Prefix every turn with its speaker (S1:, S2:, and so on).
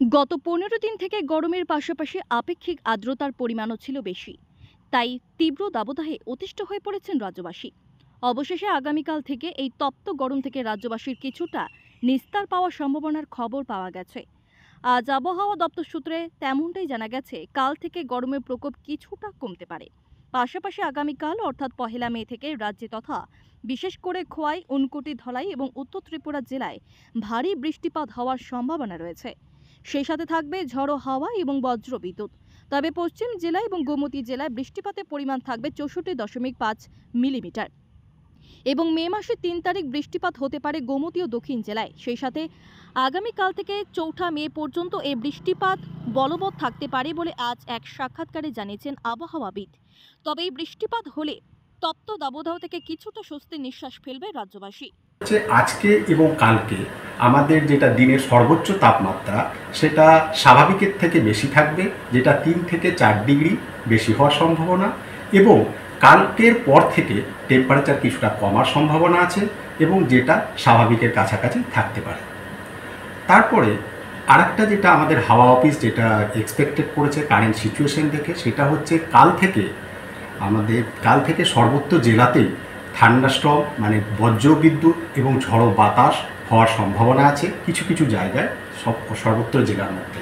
S1: গত 15 দিন থেকে গরমের পাশাপাশি আপেক্ষিক আর্দ্রতার পরিমাণও ছিল বেশি। তাই তীব্র দাবদাহে অতিষ্ঠ হয়ে পড়েছেন রাজ্যবাসী। অবশেষে আগামীকাল থেকে এই তপ্ত গরম থেকে রাজ্যবাসীর কিছুটা নিস্তার পাওয়ার সম্ভাবনার খবর পাওয়া গেছে। আজ আবহাওয়া দপ্তর সূত্রে তেমনটাই জানা গেছে, কাল থেকে গরমের প্রকোপ কিছুটা কমতে পারে। পাশাপাশি আগামীকাল অর্থাৎ 1 মে থেকে রাজ্যে তথা বিশেষ করে খোয়াই, ঊনকোটি, ধলাই এবং উত্তর ত্রিপুরা জেলায় ভারী বৃষ্টিপাত হওয়ার সম্ভাবনা রয়েছে। সেই সাথে থাকবে ঝড়ো হাওয়া এবং বজ্রবিদ্যুৎ। তবে পশ্চিম জেলা এবং গোমতী জেলায় বৃষ্টিপাতের পরিমাণ থাকবে 64.5 মিলিমিটার এবং মে মাসের 3 তারিখ বৃষ্টিপাত হতে পারে গোমতী ও দক্ষিণ জেলায়। সেই সাথে আগামীকাল থেকে 4 মে পর্যন্ত এই বৃষ্টিপাত বলবৎ থাকতে পারে বলে আজ এক সাক্ষাৎকারে জানিয়েছেন আবহাওয়াবিদ। তবে এই বৃষ্টিপাত হলে তপ্ত দাবদাহ থেকে কিছুটা স্বস্তির নিঃশ্বাস ফেলবে রাজ্যবাসী।
S2: আজকে এবং কালকে আমাদের যেটা দিনের সর্বোচ্চ তাপমাত্রা সেটা স্বাভাবিকের থেকে বেশি থাকবে, যেটা 3 থেকে 4 ডিগ্রি বেশি হওয়ার সম্ভাবনা, এবং কালকের পর থেকে টেম্পারেচার কিছুটা কমার সম্ভাবনা আছে এবং যেটা স্বাভাবিকের কাছাকাছি থাকতে পারে। তারপরে আরেকটা যেটা আমাদের হাওয়া অফিস যেটা এক্সপেক্টেড করেছে কারেন্ট সিচুয়েশন দেখে, সেটা হচ্ছে কাল থেকে সর্বত্র জেলাতেই থান্ডারস্টর্ম মানে বজ্রবিদ্যুৎ এবং ঝড়ো বাতাস হওয়ার সম্ভাবনা আছে কিছু কিছু জায়গায়, সর্বত্র জেলার মধ্যে।